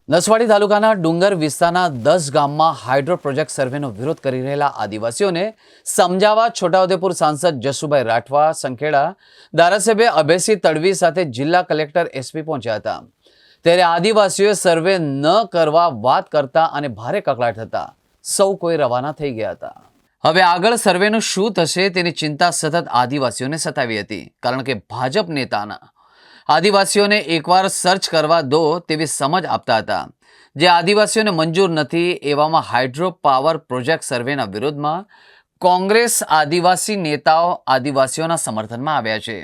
નસવાડી તાલુકાના ડુંગર વિસ્તારના 10 ગામમાં હાઇડ્રો પ્રોજેક્ટ સર્વેનો વિરોધ કરી રહેલા આદિવાસીઓને સમજાવવા છોટાઉદેપુર સાંસદ જસુભાઈ રાઠવા સંખેડા, ધારાસભ્ય અભયસિંહ તડવી સાથે જિલ્લા કલેક્ટર એસપી પહોંચ્યા હતા। ત્યારે આદિવાસીઓએ સર્વે ન કરવા વાત કરતા અને ભારે કકળાટ થતા સૌ કોઈ રવાના થઈ ગયા હતા। હવે આગળ સર્વેનું શું થશે તેની ચિંતા સતત આદિવાસીઓને સતાવી હતી, કારણ કે ભાજપ નેતાના આદિવાસીઓને એકવાર સર્ચ કરવા દો તેવી સમજ આપતા હતા, જે આદિવાસીઓને મંજૂર નથી। એવામાં હાઇડ્રો પાવર પ્રોજેક્ટ સર્વેના વિરોધમાં કોંગ્રેસ આદિવાસી નેતાઓ આદિવાસીઓના સમર્થનમાં આવ્યા છે,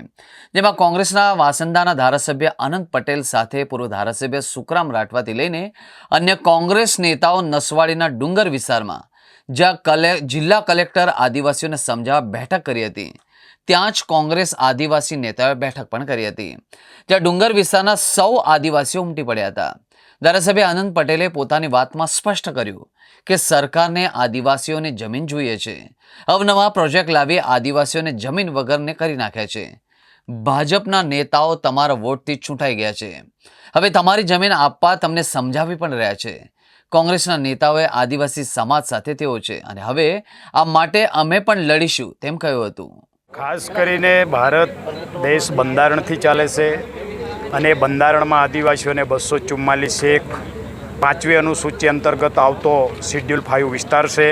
જેમાં કોંગ્રેસના વાસંદાના ધારાસભ્ય અનંત પટેલ સાથે પૂર્વ ધારાસભ્ય સુખરામ રાઠવાથી લઈને અન્ય કોંગ્રેસ નેતાઓ નસવાડીના ડુંગર વિસ્તારમાં જ્યાં જિલ્લા કલેક્ટર આદિવાસીઓને સમજાવવા બેઠક કરી હતી, ત્યાં જ કોંગ્રેસ આદિવાસી નેતાઓએ બેઠક પણ કરી હતી, જ્યાં ડુંગર વિસ્તારના સૌ આદિવાસીઓ ઉમટી પડ્યા હતા। ધારાસભ્ય અનંત પટેલે પોતાની વાતમાં સ્પષ્ટ કર્યું કે સરકારને આદિવાસીઓની જમીન જોઈએ છે, અવનવા પ્રોજેક્ટ લાવી આદિવાસીઓને જમીન વગરને કરી નાખ્યા છે। ભાજપના નેતાઓ તમારા વોટથી ચૂંટાઈ ગયા છે, હવે તમારી જમીન આપવા તમને સમજાવી પણ રહ્યા છે। કોંગ્રેસના નેતાઓએ આદિવાસી સમાજ સાથે તેઓ છે અને હવે આ માટે અમે પણ લડીશું તેમ કહ્યું હતું। ખાસ કરીને ભારત દેશ બંધારણથી ચાલે છે અને બંધારણમાં આદિવાસીઓને 244 પાંચમી અનુસૂચિ અંતર્ગત આવતો શિડ્યુલ 5 વિસ્તાર છે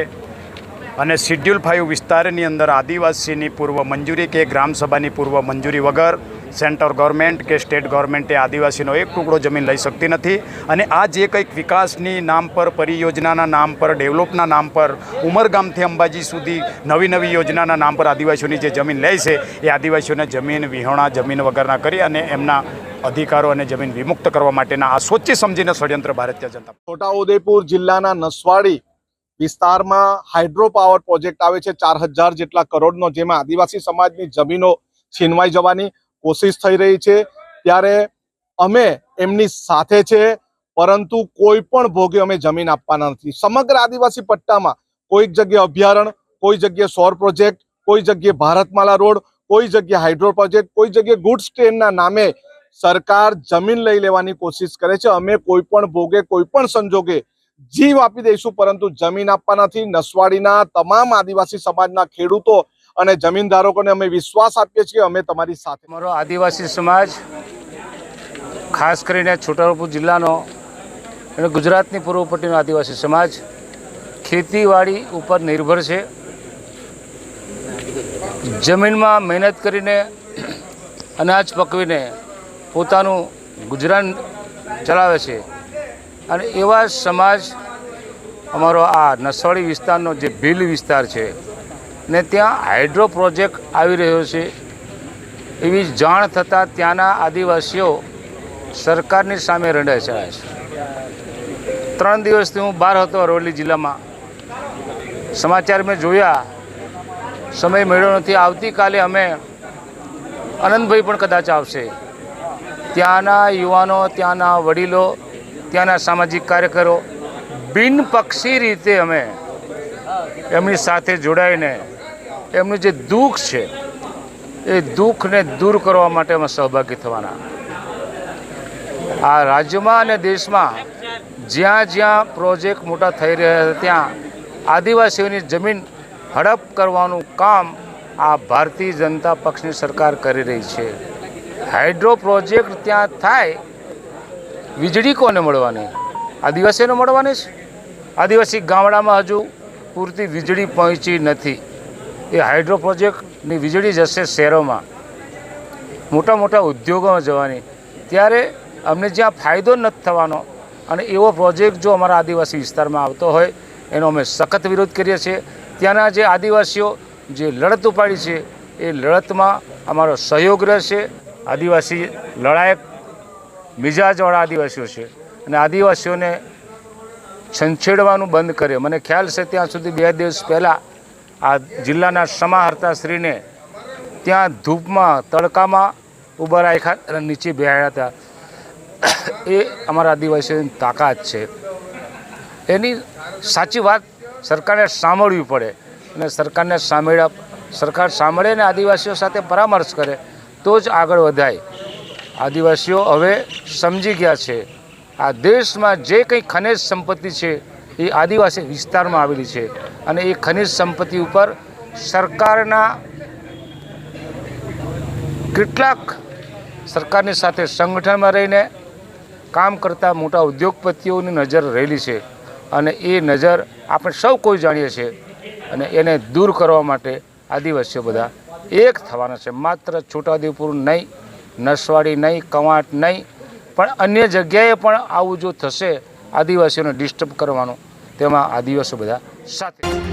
અને શિડ્યુલ 5 વિસ્તારની અંદર આદિવાસીની પૂર્વ મંજૂરી કે ગ્રામસભાની પૂર્વ મંજૂરી વગર સેન્ટ્રલ ગવર્મેન્ટ કે સ્ટેટ ગવર્મેન્ટે આદિવાસીનો એક ટુકડો જમીન લઈ શકતી નથી। અને આ જે કંઈક વિકાસની નામ પર, પરિયોજનાના નામ પર, ડેવલપના નામ પર, ઉમરગામથી અંબાજી સુધી નવી નવી યોજનાના નામ પર આદિવાસીઓની જે જમીન લે છે એ આદિવાસીઓને જમીન વિહોણા, જમીન વગરના કરી અને એમના અધિકારો અને જમીન વિમુક્ત કરવા માટેના આ સોચી સમજીને ષડયંત્ર ભારતીય જનતા છોટાઉદેપુર જિલ્લાના નસવાડી વિસ્તારમાં હાઇડ્રો પાવર પ્રોજેક્ટ આવે છે 4000 જેટલા કરોડનો, જેમાં આદિવાસી સમાજની જમીનો છીનવાઈ જવાની કોશિશ થઈ રહી છે। ત્યારે અમે એમની સાથે છે, પરંતુ કોઈ પણ ભોગે અમે જમીન આપવાના નથી। સમગ્ર આદિવાસી પટ્ટામાં કોઈક જગ્યાએ અભયારણ્ય, કોઈ જગ્યાએ સૌર પ્રોજેક્ટ, કોઈ જગ્યાએ ભારતમાલા રોડ, કોઈ જગ્યાએ હાઇડ્રો પ્રોજેક્ટ, કોઈ જગ્યાએ ગુડ્સ ટ્રેનના નામે સરકાર જમીન લઈ લેવાની કોશિશ કરે છે। અમે કોઈ પણ ભોગે, કોઈ પણ સંજોગે જીવ આપી દઈશું, પરંતુ જમીન આપવા નથી। નસવાડીના તમામ આદિવાસી સમાજના ખેડૂતો અને જમીનધારકોને અમે વિશ્વાસ આપીએ છીએ, અમે તમારી સાથે। અમારો આદિવાસી સમાજ ખાસ કરીને છોટાઉદેપુર જિલ્લાનો અને ગુજરાતની પૂર્વ પટ્ટીનો આદિવાસી સમાજ ખેતીવાડી ઉપર નિર્ભર છે। જમીનમાં મહેનત કરીને અનાજ પકવીને પોતાનું ગુજરાન ચલાવે છે અને એવા સમાજ અમારો આ નસવાડી વિસ્તારનો જે ભીલ વિસ્તાર છે ને ત્યાં હાઇડ્રો પ્રોજેક્ટ આવી રહ્યો છે એવી જાણ થતાં ત્યાંના આદિવાસીઓ સરકારની સામે રડાઈ ચડાય છે। 3 દિવસથી હું બહાર હતો અરવલ્લી જિલ્લામાં, સમાચાર મેં જોયા, સમય મળ્યો નથી। આવતીકાલે અમે આનંદભાઈ પણ કદાચ આવશે। ત્યાંના યુવાનો, ત્યાંના વડીલો, ત્યાંના સામાજિક કાર્યકરો બિનપક્ષી રીતે અમે એમની સાથે જોડાઈને એમનું જે દુઃખ છે એ દુઃખને દૂર કરવા માટે અમે સહભાગી થવાના। આ રાજ્યમાં અને દેશમાં જ્યાં જ્યાં પ્રોજેક્ટ મોટા થઈ રહ્યા છે ત્યાં આદિવાસીઓની જમીન હડપ કરવાનું કામ આ ભારતીય જનતા પક્ષની સરકાર કરી રહી છે। હાઇડ્રો પ્રોજેક્ટ ત્યાં થાય, વીજળી કોને મળવાની? આદિવાસીઓને મળવાની છે। આદિવાસી ગામડામાં હજુ પૂરતી વીજળી પહોંચી નથી। એ હાઇડ્રો પ્રોજેક્ટની વીજળી જશે શહેરોમાં, મોટા મોટા ઉદ્યોગોમાં જવાની, ત્યારે અમને જ્યાં ફાયદો નથી થવાનો અને એવો પ્રોજેક્ટ જો અમારા આદિવાસી વિસ્તારમાં આવતો હોય એનો અમે સખત વિરોધ કરીએ છીએ। ત્યાંના જે આદિવાસીઓ જે લડત ઉપાડી છે એ લડતમાં અમારો સહયોગ રહેશે। આદિવાસી લડાયક મિજાજવાળા આદિવાસીઓ છે અને આદિવાસીઓને છંછેડવાનું બંધ કરે। મને ખ્યાલ છે ત્યાં સુધી 2 દિવસ પહેલાં આ જિલ્લાના સમાહર્તાશ્રીને ત્યાં ધૂપમાં, તડકામાં ઊભા રાખ્યા અને નીચે બેહાડ્યા હતા। એ અમારા આદિવાસીઓની તાકાત છે। એની સાચી વાત સરકારને સાંભળવી પડે અને સરકાર સાંભળે ને આદિવાસીઓ સાથે પરામર્શ કરે તો જ આગળ વધાય। આદિવાસીઓ હવે સમજી ગયા છે આ દેશમાં જે કંઈ ખનિજ સંપત્તિ છે એ આદિવાસી વિસ્તારમાં આવેલી છે અને એ ખનિજ સંપત્તિ ઉપર સરકારના કેટલાક સરકારની સાથે સંગઠનમાં રહીને કામ કરતા મોટા ઉદ્યોગપતિઓની નજર રહેલી છે અને એ નજર આપણે સૌ કોઈ જાણીએ છીએ અને એને દૂર કરવા માટે આદિવાસીઓ બધા એક થવાના છે. માત્ર છોટાઉદેપુર નહીં, નસવાડી નહીં, કવાંટ નહીં, પણ અન્ય જગ્યાએ પણ આવું જો થશે આદિવાસીઓને ડિસ્ટર્બ કરવાનું, તેમાં આદિવાસીઓ બધા સાથે